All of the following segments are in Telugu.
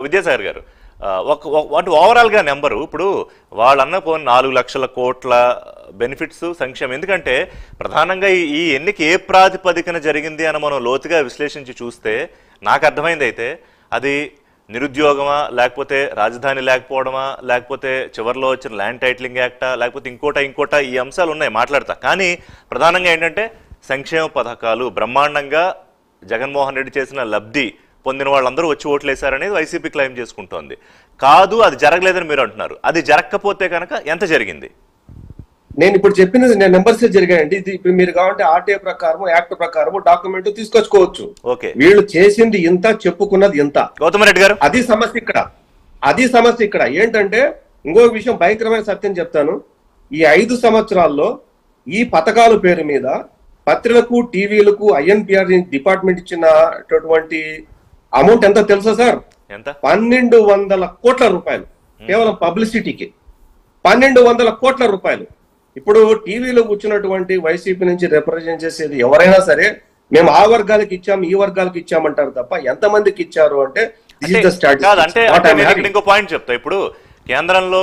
విద్యాసాగర్ గారు అంటే ఓవరాల్గా నెంబరు ఇప్పుడు వాళ్ళన్న 4 లక్షల కోట్ల బెనిఫిట్స్ సంక్షేమం. ఎందుకంటే ప్రధానంగా ఈ ఎన్నిక ఏ ప్రాతిపదికన జరిగింది అని మనం లోతుగా విశ్లేషించి చూస్తే నాకు అర్థమైంది అయితే అది నిరుద్యోగమా, లేకపోతే రాజధాని లేకపోవడమా, లేకపోతే చివరిలో వచ్చిన ల్యాండ్ టైటిలింగ్ యాక్టా, లేకపోతే ఇంకోట ఈ అంశాలు ఉన్నాయి మాట్లాడతా. కానీ ప్రధానంగా ఏంటంటే సంక్షేమ పథకాలు బ్రహ్మాండంగా జగన్మోహన్ రెడ్డి చేసిన లబ్ధి పొందిన వాళ్ళందరూ వచ్చి ఓట్లేశారనేది వైసీపీ క్లెయిమ్ చేసుకుంటోంది. కాదు, అది జరగలేదని మీరు అంటున్నారు. అది జరగకపోతే కనుక ఎంత జరిగింది? నేను ఇప్పుడు చెప్పినది నేను నెంబర్స్ జరిగాయండి. ఇది ఇప్పుడు మీరు కావాలంటే ఆర్టీఐ ప్రకారం, యాక్ట్ ప్రకారం డాక్యుమెంట్ తీసుకొచ్చుకోవచ్చు. ఓకే, వీళ్ళు చేసింది ఇంత, చెప్పుకున్నది ఇంత. గౌతమ్ రెడ్డి గారు, అది సమస్య ఇక్కడ ఏంటంటే, ఇంకొక విషయం భయంకరమైన సత్యం చెప్తాను. ఈ 5 సంవత్సరాల్లో ఈ పథకాల పేరు మీద పత్రికలకు, టీవీలకు, ఐఎన్పిఆర్ డిపార్ట్మెంట్ ఇచ్చినటువంటి అమౌంట్ ఎంత తెలుసా సార్? ఎంత? 1200 కోట్ల రూపాయలు కేవలం పబ్లిసిటీకి. 1200 కోట్ల రూపాయలు. ఇప్పుడు టీవీలో కూర్చున్నటువంటి వైసీపీ నుంచి రిప్రజెంట్ చేసేది ఎవరైనా సరే మేము ఆ వర్గాలకు ఇచ్చాము, ఈ వర్గాలకు ఇచ్చామంటారు తప్ప ఎంతమందికి ఇచ్చారు అంటే ఇంకో పాయింట్ చెప్తా. ఇప్పుడు కేంద్రంలో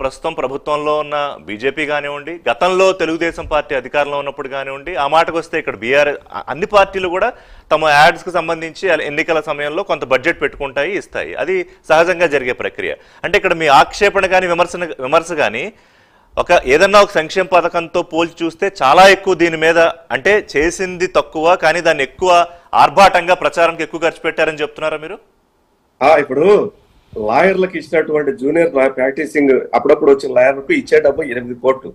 ప్రస్తుతం ప్రభుత్వంలో ఉన్న బీజేపీ కానివ్వండి, గతంలో తెలుగుదేశం పార్టీ అధికారంలో ఉన్నప్పుడు కానివ్వండి, ఆ మాటకు వస్తే ఇక్కడ బీఆర్ఎస్ అన్ని పార్టీలు కూడా తమ యాడ్స్కి సంబంధించి ఎన్నికల సమయంలో కొంత బడ్జెట్ పెట్టుకుంటాయి, ఇస్తాయి. అది సహజంగా జరిగే ప్రక్రియ. అంటే ఇక్కడ మీ ఆక్షేపణ కానీ విమర్శ కానీ ఏదన్నా ఒక సంక్షేమ పథకంతో పోల్చి చూస్తే చాలా ఎక్కువ దీని మీద, అంటే చేసింది తక్కువ కానీ దాన్ని ఎక్కువ ఆర్భాటంగా ప్రచారానికి ఎక్కువ ఖర్చు పెట్టారని చెప్తున్నారా మీరు? ఇప్పుడు లాయర్లకు ఇచ్చినటువంటి జూనియర్ ప్రాక్టీసింగ్ అప్పుడప్పుడు వచ్చిన లాయర్లకు ఇచ్చే డబ్బు 8 కోట్లు.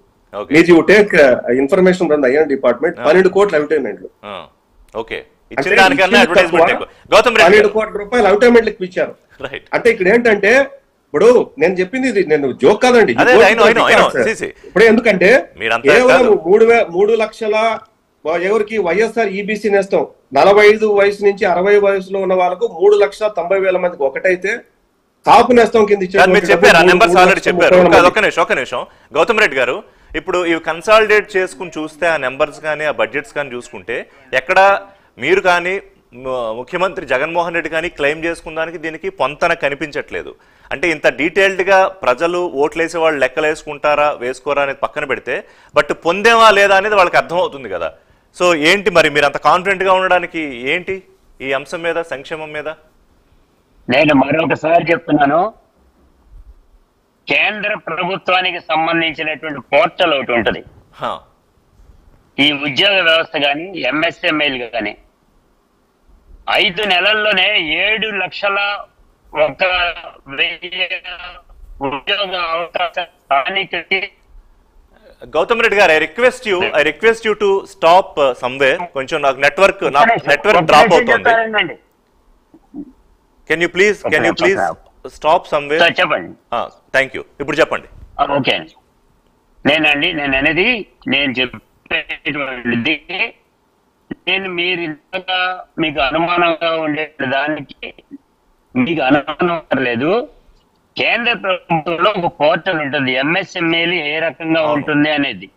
మీరు you take information from the IN department 12 కోట్ల అడ్వర్టైజ్మెంట్లు. 12 కోట్ల రూపాయలు అడ్వర్టైజ్మెంట్లకు ఇచ్చారు. అంటే ఇక్కడ ఏంటంటే, ఇప్పుడు నేను చెప్పింది ఇది నేను జోక్ కాదండి. ఇప్పుడు ఎందుకంటే కేవలం 3 లక్షల ఎవరికి వైఎస్ఆర్ ఈబీసీ నేస్తాం 45 వయసు నుంచి 60 వయసులో ఉన్న వాళ్ళకు 3,90,000 మందికి ఒకటైతే కాపు నేస్తం కింద ఒక నిమిషం గౌతమ్ రెడ్డి గారు, ఇప్పుడు ఇవి కన్సాలిడేట్ చేసుకుని చూస్తే ఆ నెంబర్స్ కానీ ఆ బడ్జెట్స్ కానీ చూసుకుంటే ఎక్కడ మీరు కానీ ముఖ్యమంత్రి జగన్మోహన్ రెడ్డి కానీ క్లెయిమ్ చేసుకున్నానికి దీనికి పొంతన కనిపించట్లేదు. అంటే ఇంత డీటెయిల్డ్గా ప్రజలు ఓట్లేసే వాళ్ళు లెక్కలేసుకుంటారా వేసుకోరా అనేది పక్కన పెడితే, బట్ పొందేమా లేదా అనేది వాళ్ళకి అర్థమవుతుంది కదా. సో ఏంటి మరి మీరు అంత కాన్ఫిడెంట్గా ఉండడానికి ఏంటి ఈ అంశం మీద, సంక్షేమం మీద? నేను మరొకసారి చెప్తున్నాను, కేంద్ర ప్రభుత్వానికి సంబంధించినటువంటి పోర్టల్ ఒకటి ఉంటుంది. ఈ ఉద్యోగ వ్యవస్థ కానీ ఎంఎస్ఎంఐలు కానీ 5 నెలల్లోనే 7,01,000 ఉద్యోగ అవకాశానికి. గౌతమ్ రెడ్డి గారు, I request you to stop somewhere. కొంచెం నాకు నెట్వర్క్ డ్రాప్ అవుతుంది. Can you please stop somewhere? చెప్పండి. Thank you. ఇప్పుడు చెప్పండి. ఓకే, నేను అనేది నేను చెప్పేటువంటిది, నేను మీరు ఇంతగా మీకు అనుమానంగా ఉండే దానికి మీకు అనుమానం లేదు. కేంద్ర ప్రభుత్వంలో ఒక పోర్టల్ ఉంటుంది, ఎంఎస్ఎంఏలు ఏ రకంగా ఉంటుంది అనేది.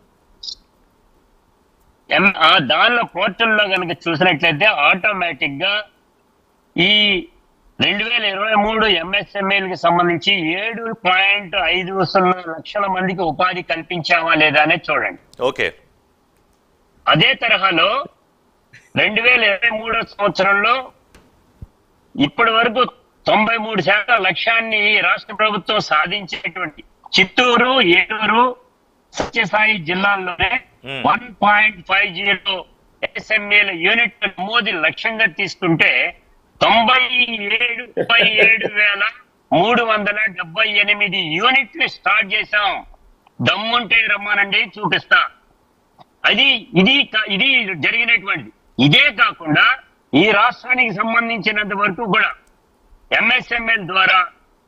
దానిలో పోర్టల్లో కనుక చూసినట్లయితే ఆటోమేటిక్ గా ఈ 2023 ఎంఎస్ఎంఏలకు సంబంధించి 7.50 లక్షల మందికి ఉపాధి కల్పించామా లేదా అనేది చూడండి. ఓకే. అదే తరహాలో 2023 సంవత్సరంలో ఇప్పటి వరకు 93% లక్ష్యాన్ని రాష్ట్ర ప్రభుత్వం సాధించేటువంటి చిత్తూరు, ఏలూరు, సత్యసాయి జిల్లాల్లోనే 1.50 ఎస్ఎంఏల యూనిట్ నమోదు లక్ష్యంగా తీసుకుంటే 97,378 యూనిట్లు స్టార్ట్ చేశాం. దమ్ముంటే రమ్మానండి, చూపిస్తా. ఇది జరిగినటువంటి. ఇదే కాకుండా ఈ రాష్ట్రానికి సంబంధించినంత వరకు కూడా ఎంఎస్ఎంఎల్ ద్వారా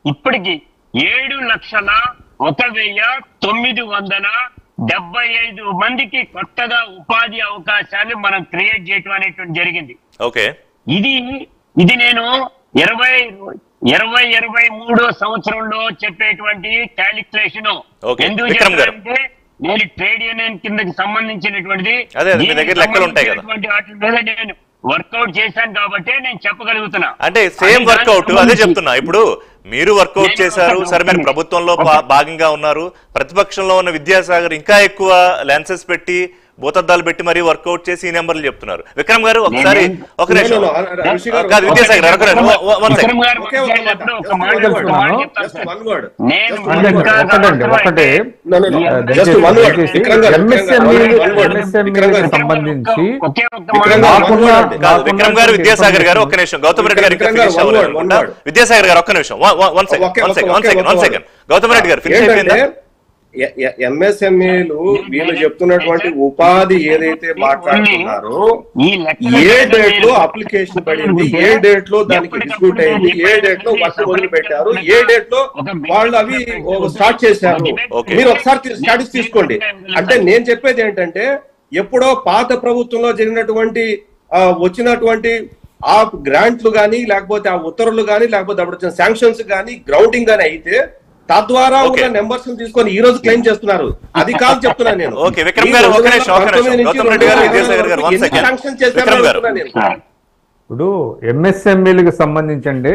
ఇప్పటికి 7,01,975 మందికి కొత్తగా ఉపాధి అవకాశాలు మనం క్రియేట్ చేయటం అనేటువంటి జరిగింది. ఓకే. ఇది నేను 2023 సంవత్సరంలో చెప్పేటువంటి క్యాలిక్యులేషన్. ఎందుకు చెప్పారంటే నేను ట్రేడ్ యూనియన్ కిందకి సంబంధించినటువంటిది వాటి మీద నేను వర్కౌట్ చేశాను కాబట్టి నేను చెప్పగలుగుతున్నా. అంటే సేమ్ వర్కౌట్ అదే చెప్తున్నా. ఇప్పుడు మీరు వర్కౌట్ చేశారు సరే, మీరు ప్రభుత్వంలో భాగంగా ఉన్నారు, ప్రతిపక్షంలో ఉన్న విద్యాసాగర్ ఇంకా ఎక్కువ లెన్సెస్ పెట్టి భూతద్దాలు పెట్టి మరీ వర్కౌట్ చేసి ఈ నెంబర్లు చెప్తున్నారు. విక్రమ్ గారు ఒకసారి ఒక నిమిషం కాదు, విద్యాసాగర్ సంబంధించి విక్రమ్ గారు విద్యాసాగర్ గారు ఒక్క నిమిషం, గౌతమ్ రెడ్డి గారు విద్యాసాగర్ గారు ఒక్క నిమిషం, వన్ సెకండ్ గౌతమ్ రెడ్డి గారు ఫినిష్ అయిపోయిందా? ఎంఎస్ఎంఈలు వీళ్ళు చెప్తున్నటువంటి ఉపాధి ఏదైతే మాట్లాడుతున్నారో ఏ డేట్ లో అప్లికేషన్ పడింది, ఏ డేట్ లో దానికి డిస్ప్యూట్ అయింది, ఏ డేట్ లో వర్క్ మొదలు పెట్టారు, ఏ డేట్ లో వాళ్ళు అవి స్టార్ట్ చేశారు, మీరు ఒకసారి స్టాటిస్ తీసుకోండి. అంటే నేను చెప్పేది ఏంటంటే ఎప్పుడో పాత ప్రభుత్వంలో జరిగినటువంటి వచ్చినటువంటి ఆ గ్రాంట్లు గానీ లేకపోతే ఆ ఉత్తర్వులు గానీ లేకపోతే అప్పుడు వచ్చిన శాంక్షన్స్ గానీ గ్రౌండింగ్ గానీ అయితే తద్వారా ఉన్న నెంబర్స్ తీసుకొని ఈ రోజు క్లెయిమ్ చేస్తున్నారు. అది కాదు చెప్తున్నాను నేను. ఇప్పుడు ఎంఎస్ఎంఈలకు సంబంధించండి,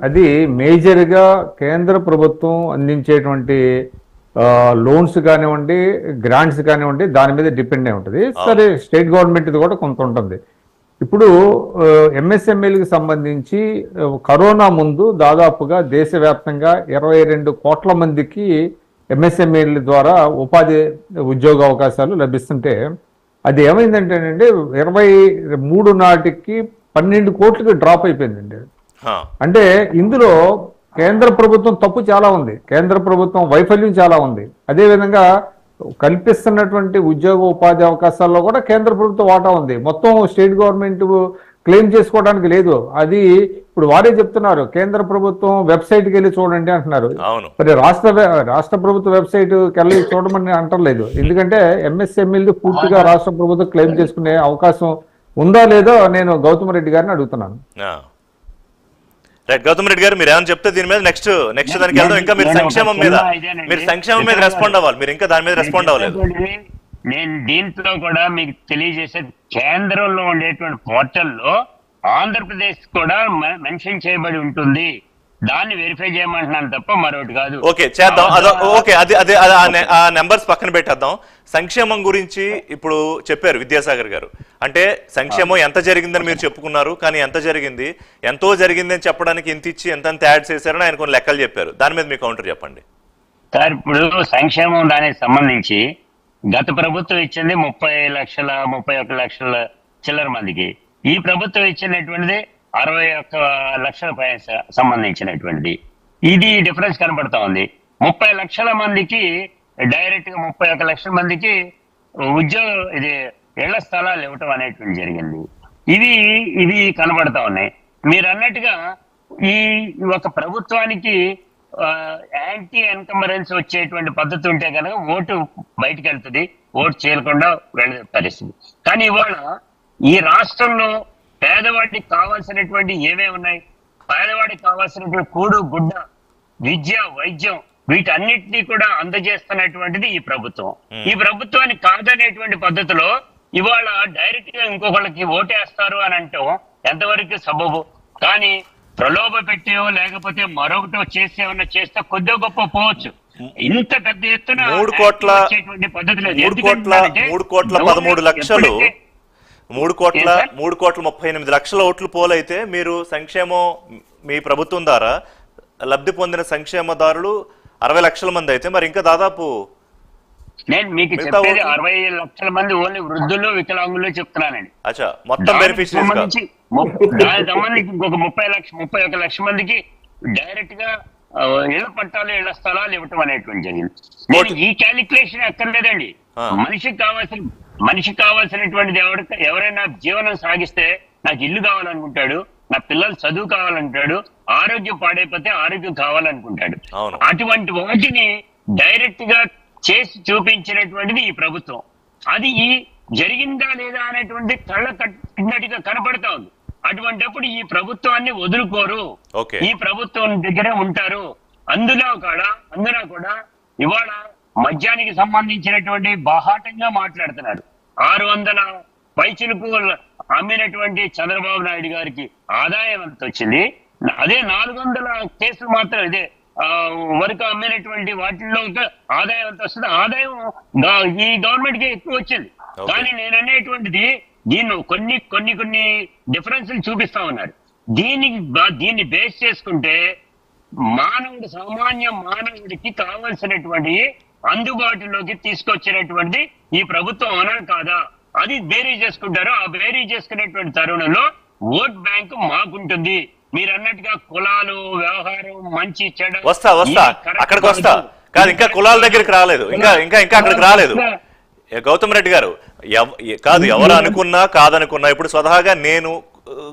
అది మేజర్ గా కేంద్ర ప్రభుత్వం అందించేటువంటి లోన్స్ కానివ్వండి, గ్రాంట్స్ కానివ్వండి, దాని మీద డిపెండ్ అయి ఉంటుంది. సరే, స్టేట్ గవర్నమెంట్ కూడా కొంత ఉంటుంది. ఇప్పుడు ఎంఎస్ఎంఈలకు సంబంధించి కరోనా ముందు దాదాపుగా దేశవ్యాప్తంగా 22 కోట్ల మందికి ఎంఎస్ఎంఈల ద్వారా ఉపాధి ఉద్యోగ అవకాశాలు లభిస్తుంటే అది ఏమైందంటేనండి 23 నాటికి 12 కోట్లకి డ్రాప్ అయిపోయిందండి. అంటే ఇందులో కేంద్ర ప్రభుత్వం తప్పు చాలా ఉంది, కేంద్ర ప్రభుత్వం వైఫల్యం చాలా ఉంది. అదేవిధంగా కల్పిస్తున్నటువంటి ఉద్యోగ ఉపాధి అవకాశాల్లో కూడా కేంద్ర ప్రభుత్వం వాటా ఉంది. మొత్తం స్టేట్ గవర్నమెంట్ క్లెయిమ్ చేసుకోవడానికి లేదు. అది ఇప్పుడు వారే చెప్తున్నారు, కేంద్ర ప్రభుత్వం వెబ్సైట్కి వెళ్ళి చూడండి అంటున్నారు. మరి రాష్ట్ర ప్రభుత్వ వెబ్సైట్కి వెళ్ళి చూడమని అంటలేదు. ఎందుకంటే ఎంఎస్ఎంఈలు పూర్తిగా రాష్ట్ర ప్రభుత్వం క్లెయిమ్ చేసుకునే అవకాశం ఉందా లేదో నేను గౌతమ్ రెడ్డి గారిని అడుగుతున్నాను. రైట్, గౌతమ్ రెడ్డి గారు మీరు ఏమైనా చెప్తే దీని మీద నెక్స్ట్ దానికి వెళ్దాం. ఇంకా మీరు సంక్షేమం మీద రెస్పాండ్ అవ్వాలి, మీరు ఇంకా దాని మీద రెస్పాండ్ అవ్వలేదు. నేను దీంట్లో కూడా మీకు తెలియజేసే, కేంద్రంలో ఉండేటువంటి పోర్టల్లో ఆంధ్రప్రదేశ్ కూడా మెన్షన్ చేయబడి ఉంటుంది, దాన్ని వెరిఫై చేయమంటున్నాను తప్ప మరొకటి కాదు. ఓకే, చేద్దాం. ఓకే, అది ఆ నెంబర్స్ పక్కన పెట్టేద్దాం. సంక్షేమం గురించి ఇప్పుడు చెప్పారు విద్యాసాగర్ గారు. అంటే సంక్షేమం ఎంత జరిగిందని మీరు చెప్పుకున్నారు, కానీ ఎంత జరిగింది, ఎంతో జరిగింది అని చెప్పడానికి ఎంత ఇచ్చి ఎంత యాడ్ చేశారని ఆయన కొన్ని లెక్కలు చెప్పారు. దాని మీద మీ కౌంటర్ చెప్పండి సార్. ఇప్పుడు సంక్షేమం దానికి సంబంధించి గత ప్రభుత్వం ఇచ్చింది 31 లక్షల చిల్లర మందికి, ఈ ప్రభుత్వం ఇచ్చినటువంటిది 61 లక్షల సంబంధించినటువంటిది. ఇది డిఫరెన్స్ కనబడతా ఉంది. 30 లక్షల మందికి డైరెక్ట్ గా 31 లక్షల మందికి ఇది ఇళ్ల స్థలాలు ఇవ్వటం అనేటువంటి జరిగింది. ఇవి కనబడతా ఉన్నాయి. మీరు అన్నట్టుగా ఈ ఒక ప్రభుత్వానికి యాంటీ ఎన్కంబరెన్స్ వచ్చేటువంటి పద్ధతి ఉంటే కనుక ఓటు బయటకు వెళ్తుంది, ఓటు చేయకుండా వెళ్ళే పరిస్థితి. కానీ ఇవాళ ఈ రాష్ట్రంలో పేదవాడికి కావాల్సినటువంటి ఏవే ఉన్నాయి, పేదవాడికి కావాల్సినటువంటి కూడు గుడ్డ, విద్య, వైద్యం, వీటన్నిటినీ కూడా అందజేస్తున్నటువంటిది ఈ ప్రభుత్వం. ఈ ప్రభుత్వాన్ని కాదనేటువంటి పద్ధతిలో ఇవాళ డైరెక్ట్ గా ఇంకొకళ్ళకి ఓటేస్తారు అని అంటాం ఎంతవరకు సబబు. కానీ ప్రలోభ పెట్టేవో లేకపోతే మరొకటో చేసేవన్నా చేస్తే కొద్దిగా గొప్ప పోవచ్చు. ఇంత పెద్ద ఎత్తున 3 కోట్ల 38 లక్షల ఓట్లు పోలైతే మీరు సంక్షేమం మీ ప్రభుత్వం ద్వారా లబ్ధి పొందిన సంక్షేమదారులు 60 లక్షల మంది అయితే మరి ఇంకా దాదాపు నేను మీకు చెప్పేది 60 లక్షల మంది ఓన్లీ వృద్ధులు, వికలాంగులు చెప్తున్నానండి. అచ్చా, మొత్తం బెనిఫిషరీస్ దానికి సంబంధించి ఇంకొక 31 లక్ష మందికి డైరెక్ట్ గా ఇళ్ల పట్టాలు, ఇళ్ల స్థలాలు ఇవ్వటం అనేటువంటి జరిగింది. నేను ఈ క్యాలిక్యులేషన్ ఎక్కర్లేదండి. మనిషికి కావాల్సినటువంటిది ఎవరైనా జీవనం సాగిస్తే నాకు ఇల్లు కావాలనుకుంటాడు, నా పిల్లలు చదువు కావాలంటాడు, ఆరోగ్యం పాడైపోతే ఆరోగ్యం కావాలనుకుంటాడు. అటువంటి వాటిని డైరెక్ట్ గా చేసి చూపించినటువంటిది ఈ ప్రభుత్వం. అది జరిగిందా లేదా అనేటువంటి కళ్ళ కట్టినట్టుగా కనపడతా ఉంది. అటువంటిప్పుడు ఈ ప్రభుత్వాన్ని వదులుకోరు, ఈ ప్రభుత్వం దగ్గరే ఉంటారు. అందులో కూడా ఇవాళ మద్యానికి సంబంధించినటువంటి బాహాటంగా మాట్లాడుతున్నారు. 600 పైచులకు అమ్మినటువంటి చంద్రబాబు నాయుడు గారికి ఆదాయం ఎంత వచ్చింది? అదే 400 కేసులు మాత్రం ఇదే వరకు అమ్మినటువంటి వాటిల్లో ఆదాయం ఎంత వస్తుంది? ఆదాయం ఈ గవర్నమెంట్ కి ఎక్కువ వచ్చింది. కానీ నేను అనేటువంటిది దీన్ని కొన్ని డిఫరెన్స్లు చూపిస్తా ఉన్నారు. దీన్ని బేస్ చేసుకుంటే సామాన్య మానవుడికి కావలసినటువంటి అందుబాటులోకి తీసుకొచ్చినటువంటి ఈ ప్రభుత్వం అవునా కాదా అది బేరీ చేసుకుంటారు. ఆ బేరీ చేసుకునేటువంటి తరుణంలో ఓట్ బ్యాంక్ మాకుంటుంది. మీరు అన్నట్టుగా కులాలు, వ్యవహారం, మంచి చెడు వస్తా అక్కడికి వస్తా కాదు, ఇంకా కులాల దగ్గరికి రాలేదు, ఇంకా అక్కడికి రాలేదు. గౌతమ్ రెడ్డి గారు కాదు, ఎవరు అనుకున్నా కాదనుకున్నా ఇప్పుడు స్వతహాగా నేను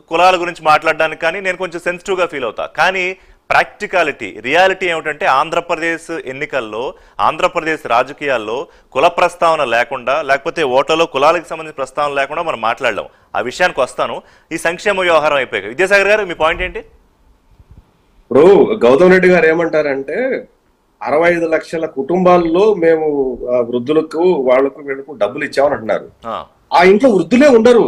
కులాల గురించి మాట్లాడడానికి కానీ నేను కొంచెం సెన్సిటివ్ గా ఫీల్ అవుతా. కానీ ప్రాక్టికాలిటీ రియాలిటీ ఏమిటంటే ఆంధ్రప్రదేశ్ ఎన్నికల్లో, ఆంధ్రప్రదేశ్ రాజకీయాల్లో కుల ప్రస్తావన లేకుండా, లేకపోతే ఓట్లలో కులాలకు సంబంధించిన ప్రస్తావన లేకుండా మనం మాట్లాడలేం. ఆ విషయానికి వస్తాను. ఈ సంక్షేమ వ్యవహారం అయిపోయాక విద్యాసాగర్ గారు మీ పాయింట్ ఏంటి? ఇప్పుడు గౌతమ్ రెడ్డి గారు ఏమంటారంటే 65 లక్షల కుటుంబాల్లో మేము వృద్ధులకు వీళ్ళకు డబ్బులు ఇచ్చామని అంటున్నారు. ఆ ఇంట్లో వృద్ధులే ఉండరు,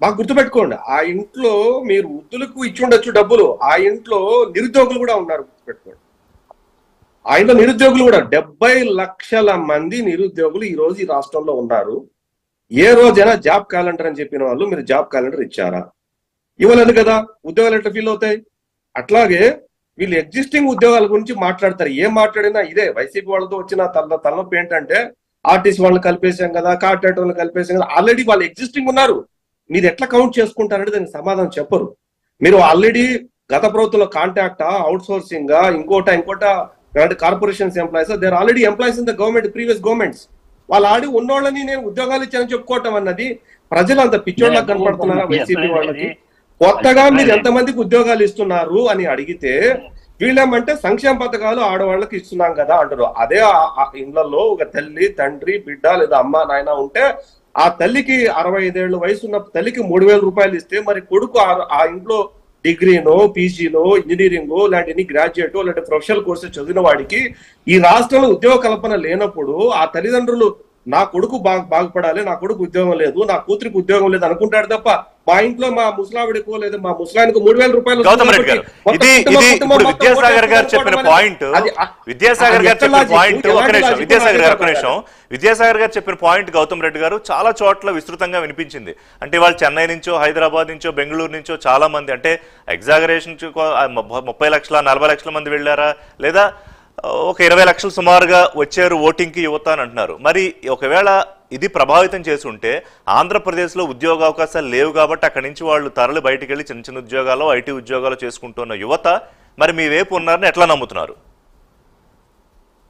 బాగా గుర్తుపెట్టుకోండి. ఆ ఇంట్లో మీరు వృద్ధులకు ఇచ్చి ఉండొచ్చు డబ్బులు, ఆ ఇంట్లో నిరుద్యోగులు కూడా ఉన్నారు, గుర్తుపెట్టుకోండి. ఆ ఇంట్లో నిరుద్యోగులు కూడా 70 లక్షల మంది నిరుద్యోగులు ఈ రోజు ఈ రాష్ట్రంలో ఉన్నారు. ఏ రోజైనా జాబ్ క్యాలెండర్ అని చెప్పిన వాళ్ళు మీరు జాబ్ క్యాలెండర్ ఇచ్చారా? ఇవ్వలేదు కదా. ఉద్యోగాలు ఎట్లా ఫీల్ అవుతాయి? అట్లాగే వీళ్ళు ఎగ్జిస్టింగ్ ఉద్యోగాల గురించి మాట్లాడతారు. ఏం మాట్లాడినా ఇదే. వైసీపీ వాళ్ళతో వచ్చిన తలనొప్పి ఏంటంటే ఆర్టీసీ వాళ్ళని కలిపేసాం కదా, కాంట్రాక్ట్ వాళ్ళని కలిపేసాం కదా. ఆల్రెడీ వాళ్ళు ఎగ్జిస్టింగ్ ఉన్నారు, మీరు ఎట్లా కౌంట్ చేసుకుంటారంటే దానికి సమాధానం చెప్పరు. మీరు ఆల్రెడీ గత ప్రభుత్వంలో కాంట్రాక్టా, అవుట్ సోర్సింగ్, ఇంకోట corporations employees, there already employees in the government, previous governments. వాళ్ళు ఆడి ఉన్నోళ్ళని నేను ఉద్యోగాలు ఇచ్చానని చెప్పుకోవటం అన్నది ప్రజలు అంత పిచ్చోళ్ళకి కనపడుతున్నారా వైసీపీ వాళ్ళకి? కొత్తగా మీరు ఎంతమందికి ఉద్యోగాలు ఇస్తున్నారు అని అడిగితే వీళ్ళేమంటే సంక్షేమ పథకాలు ఆడవాళ్ళకి ఇస్తున్నాం కదా అంటారు. అదే ఇళ్లలో ఒక తల్లి, తండ్రి, బిడ్డ లేదా అమ్మ, నాయన ఉంటే ఆ తల్లికి 65 ఏళ్ళ వయసు ఉన్న తల్లికి 3,000 రూపాయలు ఇస్తే మరి కొడుకు ఆ ఇంట్లో డిగ్రీనో, పీజీనో, ఇంజనీరింగో లాంటి గ్రాడ్యుయేట్ లాంటి ప్రొఫెషనల్ కోర్సెస్ చదివిన వాడికి ఈ రాష్ట్రంలో ఉద్యోగ కల్పన లేనప్పుడు ఆ తల్లిదండ్రులు నా కొడుకు బాగుపడాలి, నా కొడుకు ఉద్యోగం లేదు, నా కూతురికి ఉద్యోగం లేదు అనుకుంటాడు తప్ప మా ఇంట్లో మా ముసలావిడికో లేదా మా ముసలానికి 3,000 రూపాయలు. విద్యాసాగర్ గారు చెప్పిన పాయింట్, విద్యాసాగర్ గారు చెప్పిన పాయింట్ గౌతమ్ రెడ్డి గారు చాలా చోట్ల విస్తృతంగా వినిపించింది. అంటే వాళ్ళు చెన్నై నుంచో, హైదరాబాద్ నుంచో, బెంగళూరు నుంచో చాలా మంది, అంటే ఎగ్జాగరేషన్ 30 లక్షల 40 లక్షల మంది వెళ్ళారా, లేదా ఒక 20 లక్షలు సుమారుగా వచ్చారు ఓటింగ్కి యువత అని అంటున్నారు. మరి ఒకవేళ ఇది ప్రభావితం చేసి ఉంటే ఆంధ్రప్రదేశ్లో ఉద్యోగ అవకాశాలు లేవు కాబట్టి అక్కడి నుంచి వాళ్ళు తరలి బయటికి వెళ్ళి చిన్న చిన్న ఉద్యోగాలు, ఐటీ ఉద్యోగాలు చేసుకుంటున్న యువత మరి మీ వైపు ఉన్నారని ఎట్లా నమ్ముతున్నారు?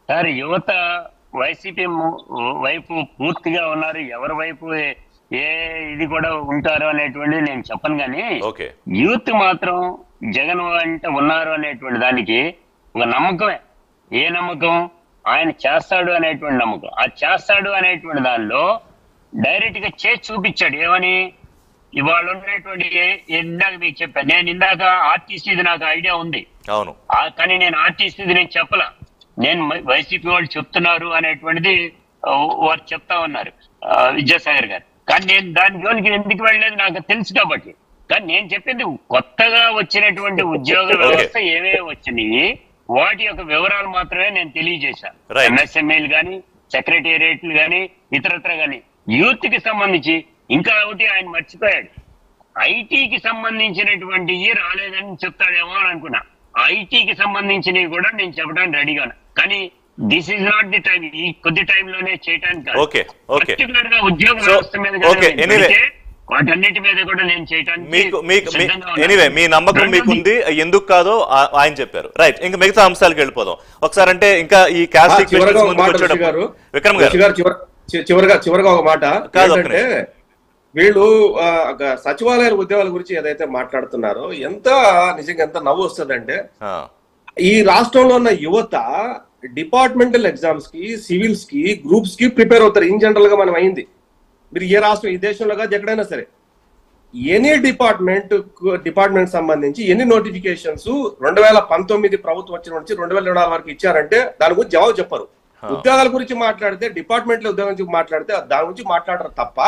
సార్, యువత వైసీపీ వైపు పూర్తిగా ఉన్నారు. ఎవరి వైపు ఇది కూడా ఉంటారు అనేటువంటిది నేను చెప్పను, కానీ యూత్ మాత్రం జగన్ అంటే ఉన్నారు అనేటువంటి దానికి ఒక నమ్మకమే. ఏ నమ్మకం? ఆయన చేస్తాడు అనేటువంటి నమ్మకం. ఆ చేస్తాడు అనేటువంటి దానిలో డైరెక్ట్ గా చేసి చూపించాడు. ఏమని? ఇవాళ ఉన్నటువంటి ఇందాక మీకు చెప్పాను, నేను ఇందాక ఆర్టీసీది నాకు ఐడియా ఉంది, అవును, కానీ నేను ఆర్టీసీది నేను చెప్పలా. నేను వైసీపీ వాళ్ళు చెప్తున్నారు అనేటువంటిది వారు చెప్తా ఉన్నారు విద్యాసాగర్ గారు. కానీ నేను దాని జోలికి ఎందుకు వెళ్ళలేదు నాకు తెలుసు కాబట్టి. కానీ నేను చెప్పింది కొత్తగా వచ్చినటువంటి ఉద్యోగ వ్యవస్థ ఏమేమి వచ్చినాయి వాటి యొక్క వివరాలు మాత్రమే నేను తెలియజేశాను. ఎంఎస్ఎంఈలు కానీ, సెక్రటేరియట్లు కానీ, ఇతరత్ర కానీ. యూత్ కి సంబంధించి ఇంకా ఒకటి ఆయన మర్చిపోయాడు, ఐటీకి సంబంధించినటువంటి రాలేదని చెప్తాడేమో అని అనుకున్నా. ఐటీకి సంబంధించినవి కూడా నేను చెప్పడానికి రెడీగాను, కానీ this is not the time. ఈ కొద్ది టైంలోనే చేయడానికి పర్టికులర్ గా ఉద్యోగ వ్యవస్థ మీద వాటన్నిటి మీద కూడా నేను చేయడానికి మీ నమ్మకం మీకుంది, ఎందుకు కాదో ఆయన చెప్పారు. రైట్, ఇంకా మిగతా అంశాలకు వెళ్ళిపోదాం ఒకసారి. అంటే ఇంకా ఈ క్యాస్ట్ విక్రమ్ గారు చివరిగా ఒక మాట ఏంటంటే, వీళ్ళు సచివాలయ ఉద్యోగాల గురించి ఏదైతే మాట్లాడుతున్నారో ఎంత నిజంగా ఎంత నవ్వు వస్తుందంటే, ఈ రాష్ట్రంలో ఉన్న యువత డిపార్ట్మెంటల్ ఎగ్జామ్స్ కి, సివిల్స్ కి, గ్రూప్స్ కి ప్రిపేర్ అవుతారు. ఇన్ జనరల్ గా మనం అయింది, మీరు ఏ రాష్ట్రం, ఈ దేశంలో కాదు ఎక్కడైనా సరే, ఎనీ డిపార్ట్మెంట్ సంబంధించి ఎన్ని నోటిఫికేషన్స్ 2019 ప్రభుత్వం వచ్చిన నుంచి 2024 వరకు ఇచ్చారంటే దాని గురించి జవాబు చెప్పరు. ఉద్యోగాల గురించి మాట్లాడితే, డిపార్ట్మెంట్ లో ఉద్యోగం గురించి మాట్లాడితే దాని గురించి మాట్లాడరు తప్ప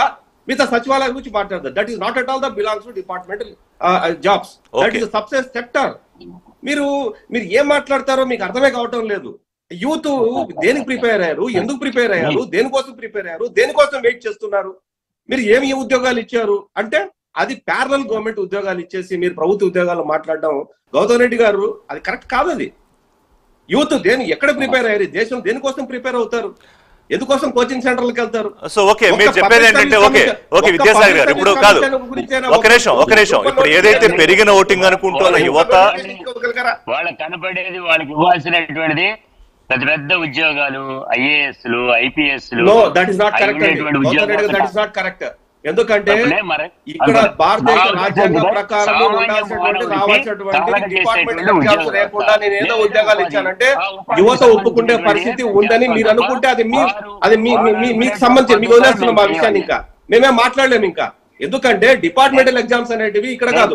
మిగతా సచివాలయం గురించి మాట్లాడతారు. That is not at all that belongs to departmental jobs. That is sub sector. మీరు ఏం మాట్లాడతారో మీకు అర్థమే కావటం లేదు. యూత్ దేనికి ప్రిపేర్ అయ్యారు, ఎందుకు ప్రిపేర్ అయ్యారు, దేనికోసం ప్రిపేర్ అయ్యారు, దేనికోసం వెయిట్ చేస్తున్నారు, మీరు ఏమి ఉద్యోగాలు ఇచ్చారు అంటే అది ప్యారలల్ గవర్నమెంట్ ఉద్యోగాలు ఇచ్చేసి మీరు ప్రభుత్వ ఉద్యోగాలు మాట్లాడడం గౌతమ్ రెడ్డి గారు అది కరెక్ట్ కాదు. అది యూత్ ఎక్కడ ప్రిపేర్ అయ్యారు, దేశం దేనికోసం ప్రిపేర్ అవుతారు, ఎందుకోసం కోచింగ్ సెంటర్లకు వెళ్తారు. సో ఓకే, మీరు చెప్పేది ఏంటంటే ఓకే విద్యాసాగర్ గారు ఇప్పుడు కాదు, ఒక నిమిషం ఇప్పుడు ఏదైతే పెరిగిన ఓటింగ్ అనుకుంటున్న యువత వాళ్ళకి కనపడేది వాళ్ళకి ఇవ్వాల్సినటువంటిది పెద్ద పెద్ద ఉద్యోగాలు, ఐఏఎస్లు, ఐపీఎస్లు. That is not correct. ఎందుకంటే ఇక్కడ భారతదేశ రాజ్యాంగ ప్రకారం రావాల్సినటువంటి డిపార్ట్మెంట్ ఎగ్జామ్స్ లేకుండా నేను ఏదో ఉద్యోగాలు ఇచ్చానంటే యువత ఒప్పుకునే పరిస్థితి ఉందని మీరు అనుకుంటే అది మీకు సంబంధించి మీకు వదిలేస్తున్నాం ఆ విషయాన్ని. ఇంకా మేమేం మాట్లాడలేము ఇంకా. ఎందుకంటే డిపార్ట్మెంటల్ ఎగ్జామ్స్ అనేటివి ఇక్కడ కాదు,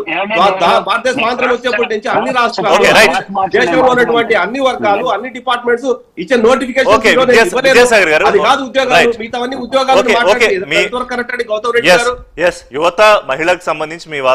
భారతదేశ స్వాతంత్రం వచ్చేప్పటి నుంచి అన్ని రాష్ట్రాలు, దేశంలో ఉన్నటువంటి అన్ని వర్గాలు, అన్ని డిపార్ట్మెంట్స్ ఇచ్చే నోటిఫికేషన్ అది కాదు ఉద్యోగాలు. మిగతా ఉద్యోగాలు కరెక్ట్ అండి గౌతమ్ రెడ్డి గారు. యువత మహిళలకు సంబంధించి మీ వాదన